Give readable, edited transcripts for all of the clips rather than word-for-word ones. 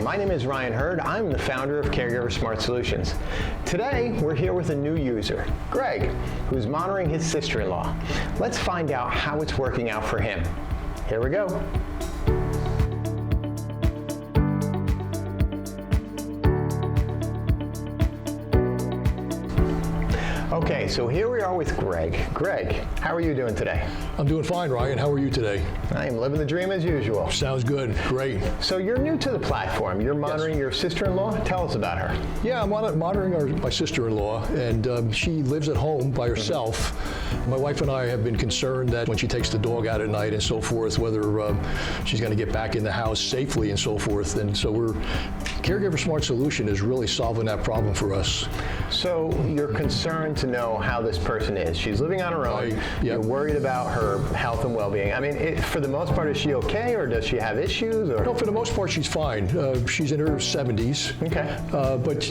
my name is Ryan Hurd. I'm the founder of Caregiver Smart Solutions. Today, we're here with a new user, Greg, who's monitoring his sister-in-law. Let's find out how it's working out for him. Here we go. Okay, so here we are with Greg. Greg, how are you doing today? I'm doing fine, Ryan. How are you today? I am living the dream as usual. Sounds good. Great. So you're new to the platform. You're monitoring your sister-in-law? Tell us about her. Yeah, I'm monitoring my sister-in-law, and she lives at home by herself. My wife and I have been concerned that when she takes the dog out at night and so forth, whether she's going to get back in the house safely and so forth. And so Caregiver Smart Solution is really solving that problem for us. So you're concerned to know how this person is. She's living on her own. Yep. You're worried about her health and well-being. I mean, for the most part, is she okay, or does she have issues? Or? No, for the most part, she's fine. She's in her 70s. Okay. But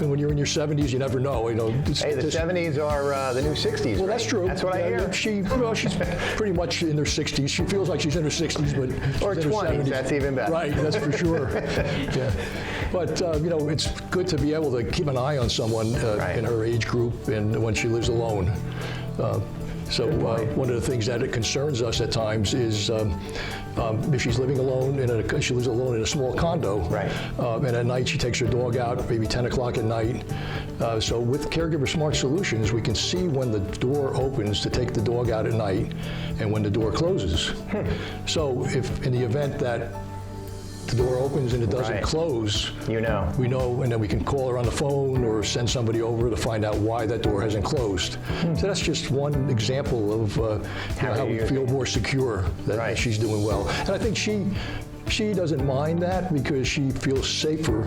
when you're in your 70s, you never know. Hey, the 70s are the new 60s. Well, right? that's true. That's what I hear. She's pretty much in her 60s. She feels like she's in her 60s, but or she's 20s. In her 70s. That's even better. Right. That's for sure. Yeah. But it's good to be able to keep an eye on someone in her age group and when she lives alone. One of the things that it concerns us at times is if she's living alone she lives alone in a small condo, right. And at night she takes her dog out, maybe 10 o'clock at night. So with Caregiver Smart Solutions, we can see when the door opens to take the dog out at night and when the door closes. So if in the event that the door opens and it doesn't close, we know, and then we can call her on the phone or send somebody over to find out why that door hasn't closed. So that's just one example of how we feel more secure that she's doing well. And I think she doesn't mind that because she feels safer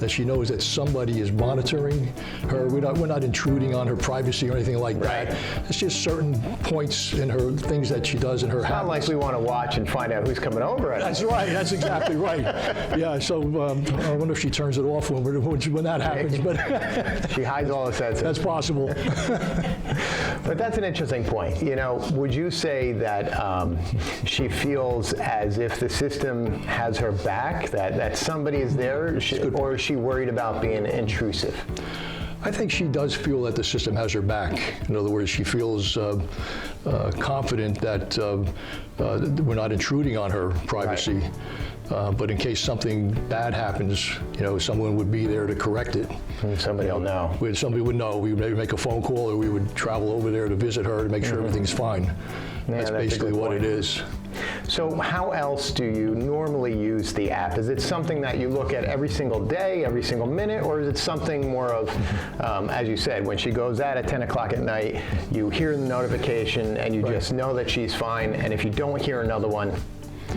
that she knows that somebody is monitoring her. We're not intruding on her privacy or anything like that. It's just certain points in her things that she does in her habits. Not like we want to watch and find out who's coming over. That's right. That's exactly right. Yeah. So I wonder if she turns it off when that happens. But she hides all the senses. That's possible. But that's an interesting point. Would you say that she feels as if the system has her back, that somebody is there, or is she worried about being intrusive? I think she does feel that the system has her back. In other words, she feels confident that we're not intruding on her privacy. Right. But in case something bad happens, someone would be there to correct it. And somebody will know. Somebody would know. We would maybe make a phone call, or we would travel over there to visit her to make sure everything's fine. Yeah, that's basically what it is. So how else do you normally use the app? Is it something that you look at every single day, every single minute, or is it something more of, as you said, when she goes out at 10 o'clock at night, you hear the notification and you just know that she's fine, and if you don't hear another one,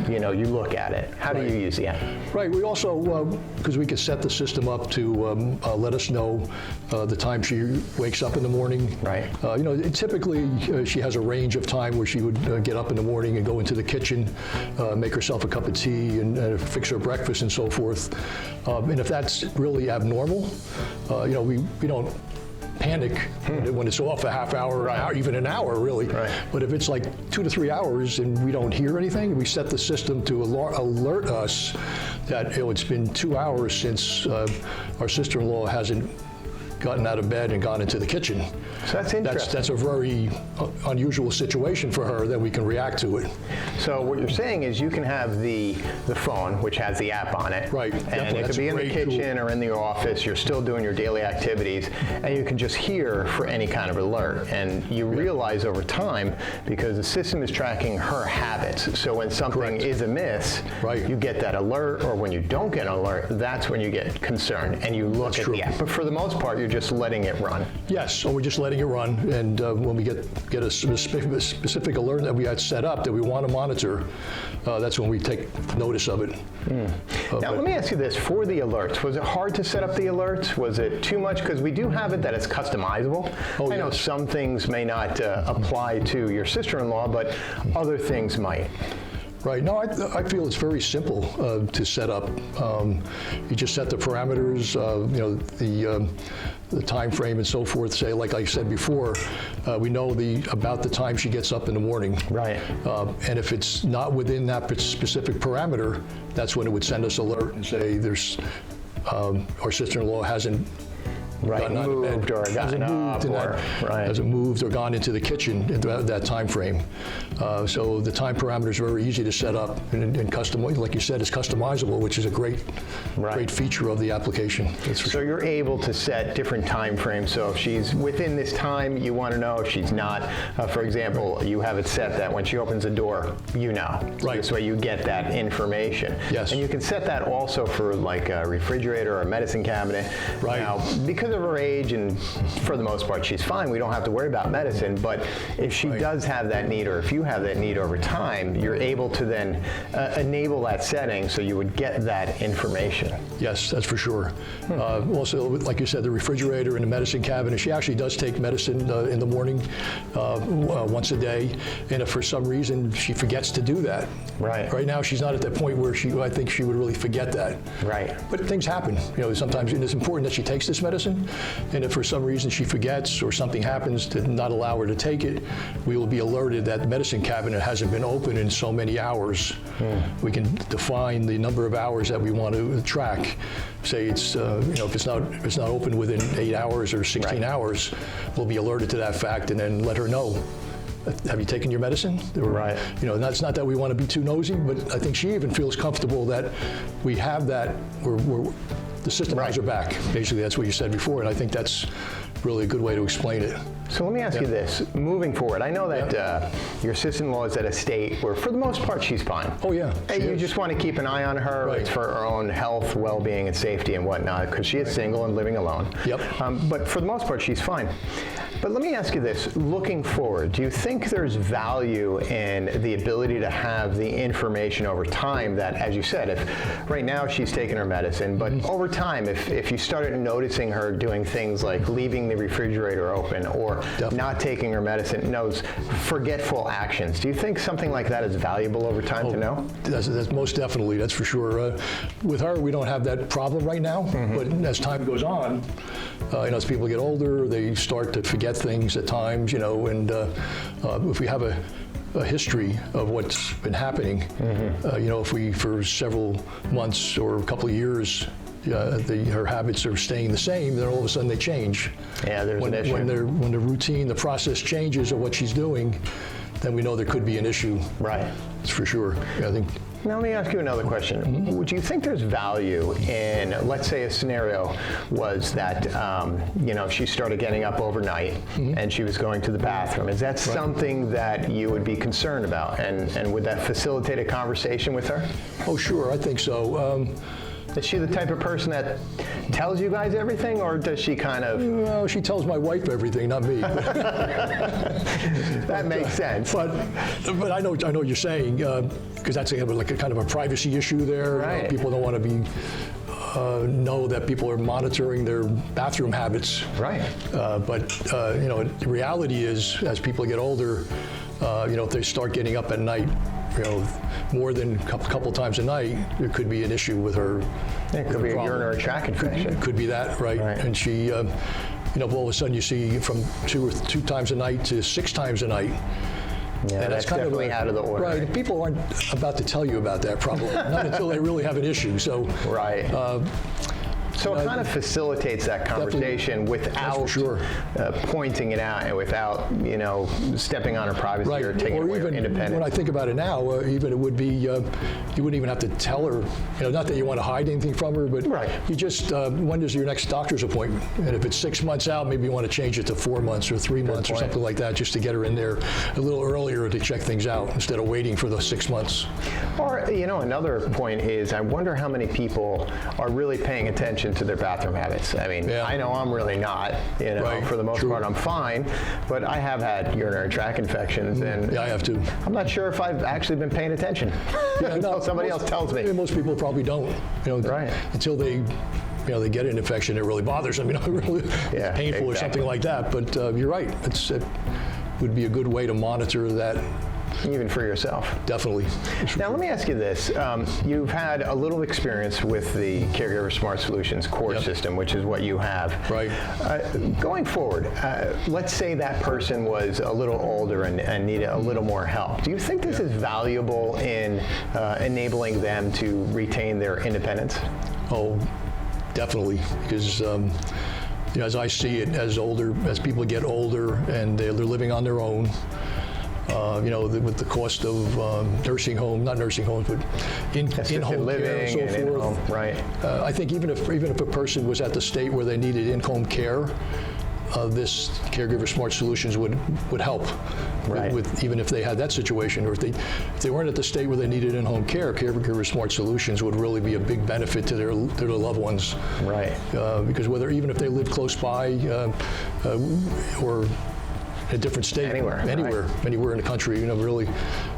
you look at it. How do you use the app? Right. We also, because we can set the system up to let us know the time she wakes up in the morning. Right. Typically, she has a range of time where she would get up in the morning and go into the kitchen, make herself a cup of tea, and fix her breakfast and so forth. And if that's really abnormal, we don't panic when it's off a half hour, or even an hour, really. Right. But if it's like 2 to 3 hours and we don't hear anything, we set the system to alert us that it's been 2 hours since our sister-in-law hasn't gotten out of bed and gone into the kitchen. So that's interesting. That's a very unusual situation for her that we can react to it. So what you're saying is you can have the phone, which has the app on it. Right. And it could be in the kitchen or in the office. You're still doing your daily activities, and you can just hear for any kind of alert. And you realize over time, because the system is tracking her habits, so when something is amiss, you get that alert, or when you don't get an alert, that's when you get concerned and you look at the app. But for the most part, you're just letting it run. Yes, so we're just letting it run, and when we get a specific alert that we had set up that we want to monitor, that's when we take notice of it. Now let me ask you this, for the alerts, was it hard to set up the alerts? Was it too much? Because we do have it that it's customizable. I know some things may not apply to your sister-in-law, but other things might. Right. No, I feel it's very simple to set up. You just set the parameters, the time frame and so forth. Say, like I said before, we know about the time she gets up in the morning. Right. And if it's not within that specific parameter, that's when it would send us alert and say there's our sister-in-law hasn't gotten out of bed, moved or gotten up, or hasn't moved or gone into the kitchen at that time frame. So the time parameter is very easy to set up and customize. Like you said, it's customizable, which is a great feature of the application. So you're able to set different time frames. So if she's within this time, you want to know. If she's not, for example, you have it set that when she opens the door, you know. So this way you get that information. Yes. And you can set that also for like a refrigerator or a medicine cabinet. Right. Now, because of her age, and for the most part she's fine, we don't have to worry about medicine, but if she does have that need, or if you have that need over time, you're able to then enable that setting so you would get that information. Yes, that's for sure. Also, like you said, the refrigerator and the medicine cabinet, she actually does take medicine in the morning once a day, and if for some reason she forgets to do that. Right now she's not at that point where I think she would really forget that. Right. But things happen. Sometimes it's important that she takes this medicine, and if for some reason she forgets or something happens to not allow her to take it, we will be alerted that the medicine cabinet hasn't been open in so many hours. We can define the number of hours that we want to track. Say it's if it's not open within 8 hours or 16 hours, we'll be alerted to that fact and then let her know. Have you taken your medicine? Right. That's not that we want to be too nosy, but I think she even feels comfortable that we have that. The system has her back. Basically, that's what you said before, and I think that's really a good way to explain it. So let me ask you this, moving forward, I know that your sister-in-law is at a state where for the most part she's fine. Oh yeah. And you just want to keep an eye on her. It's for her own health, well-being, and safety and whatnot, because she is single and living alone. Yep. But for the most part she's fine. But let me ask you this, looking forward, do you think there's value in the ability to have the information over time that, as you said, if right now she's taking her medicine, but over time, if you started noticing her doing things like leaving the refrigerator open or not taking her medicine, those forgetful actions, do you think something like that is valuable over time to know? That's most definitely, that's for sure. With her, we don't have that problem right now, but as time goes on, as people get older, they start to forget things at times, and if we have a history of what's been happening, if we, for several months or a couple of years, her habits are staying the same, then all of a sudden they change. Yeah, there's an issue. When the routine, the process changes of what she's doing, then we know there could be an issue. Right. That's for sure. I think. Now let me ask you another question. Would you think there's value in, let's say a scenario was that, she started getting up overnight and she was going to the bathroom. Is that something that you would be concerned about? And would that facilitate a conversation with her? Oh, sure, I think so. Is she the type of person that tells you guys everything, or does she kind of? No, she tells my wife everything, not me. That makes sense. But I know what you're saying, because that's like a kind of a privacy issue there. Right. People don't want to be know that people are monitoring their bathroom habits. Right. But the reality is, as people get older, if they start getting up at night, more than a couple times a night, it could be an issue with her. It could be a urinary tract infection. It could be that, right? And she, all of a sudden you see from two times a night to 6 times a night. Yeah, and that's definitely out of the order. Right, and people aren't about to tell you about that probably, not until they really have an issue. So. Right. So it kind of facilitates that conversation without pointing it out and without, stepping on her privacy or taking away her independence. When I think about it now, even it would be, you wouldn't even have to tell her, not that you want to hide anything from her, but you just, when is your next doctor's appointment? And if it's 6 months out, maybe you want to change it to 4 months or 3 months or something like that, just to get her in there a little earlier to check things out instead of waiting for those 6 months. Or, another point is, I wonder how many people are really paying attention to their bathroom habits. I mean, I know I'm really not, for the most part I'm fine, but I have had urinary tract infections, and I have too. I'm not sure if I've actually been paying attention until somebody else tells me. Most people probably don't, until they they get an infection, it really bothers them, really painful or something like that. But you're right, it would be a good way to monitor that Even for yourself. Definitely. Now, let me ask you this. You've had a little experience with the Caregiver Smart Solutions core system, which is what you have. Right. Going forward, let's say that person was a little older and needed a little more help. Do you think this is valuable in enabling them to retain their independence? Oh, definitely. Because as I see it, as people get older and they're living on their own, with the cost of not nursing homes, but in-home care and so forth. Right. I think even if a person was at the state where they needed in-home care, this Caregiver Smart Solutions would help. Right. With even if they had that situation, or if they weren't at the state where they needed in-home care, Caregiver Smart Solutions would really be a big benefit to their loved ones. Right. Because even if they live close by or a different state, anywhere in the country, really.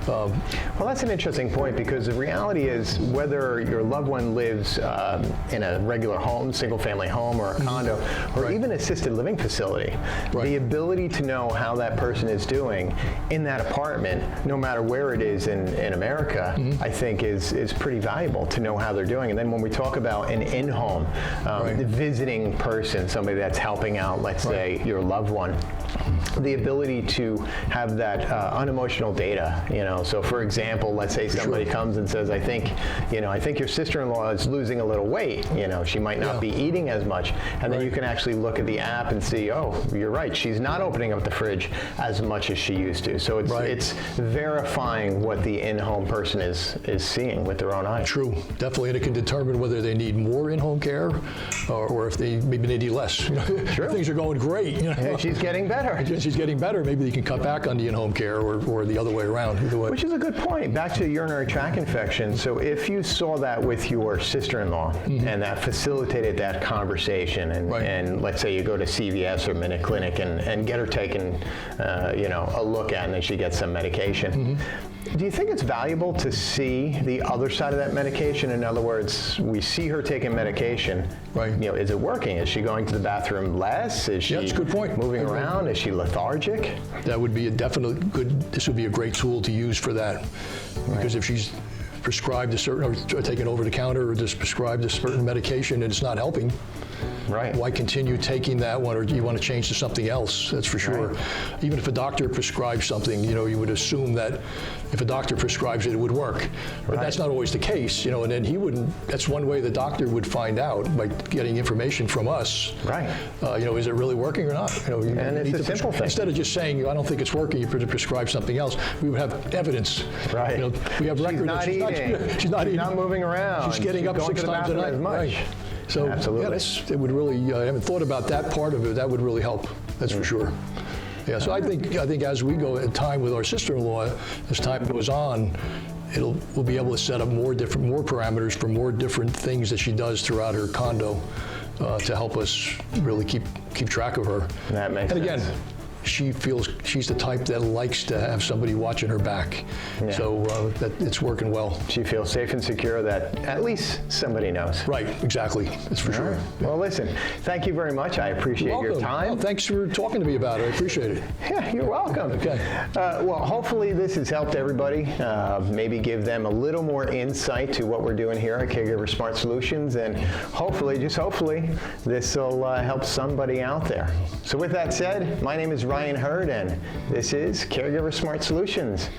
Well, that's an interesting point, because the reality is whether your loved one lives in a regular home, single-family home, or a condo, or even assisted living facility, the ability to know how that person is doing in that apartment, no matter where it is in America, I think is pretty valuable to know how they're doing. And then when we talk about an in-home, the visiting person, somebody that's helping out, let's say, your loved one, the ability to have that unemotional data, So for example, let's say somebody comes and says, I think your sister-in-law is losing a little weight. She might not be eating as much. And then you can actually look at the app and see, oh, you're right, she's not opening up the fridge as much as she used to. So it's verifying what the in-home person is seeing with their own eyes. True, definitely. And it can determine whether they need more in-home care or if maybe they need less. True. Things are going great. She's getting better. She's getting better. Maybe they can cut back on the in-home care or the other way around. Either way. Which is a good point. Back to urinary tract infection. So if you saw that with your sister-in-law and that facilitated that conversation, and let's say you go to CVS or Minute Clinic and get her taken, a look at, and then she gets some medication. Do you think it's valuable to see the other side of that medication? In other words, we see her taking medication. Right. Is it working? Is she going to the bathroom less? Is she that's a good point. Moving around? Is she lethargic? That would be this would be a great tool to use for that. Because if she's prescribed a certain, or taken over the counter, or just prescribed a certain medication and it's not helping, why continue taking that one, or do you want to change to something else? That's for sure. Even if a doctor prescribes something, you would assume that if a doctor prescribes it, it would work. But that's not always the case, and then he wouldn't, that's one way the doctor would find out, by getting information from us. Right. Is it really working or not? And it's a simple thing. Instead of just saying, I don't think it's working, you prescribe something else, we would have evidence. Right. We have record that she's not eating. She's not moving around. She's getting up 6 times a night. As much. So absolutely. It would really, I haven't thought about that part of it. That would really help. That's for sure. Yeah, so I think as we go at time with our sister-in-law, as time goes on, we'll be able to set up more parameters for more different things that she does throughout her condo to help us really keep track of her. That makes sense. And again, she feels she's the type that likes to have somebody watching her back. So that it's working well. She feels safe and secure that at least somebody knows. Right, exactly. That's for sure. Right. Well, listen, thank you very much. I appreciate your time. Well, thanks for talking to me about it. I appreciate it. Yeah, you're welcome. Okay. Well, hopefully this has helped everybody. Maybe give them a little more insight to what we're doing here at Caregiver Smart Solutions, and hopefully, just hopefully, this will help somebody out there. So with that said, my name is Ryan Hurd, and this is Caregiver Smart Solutions.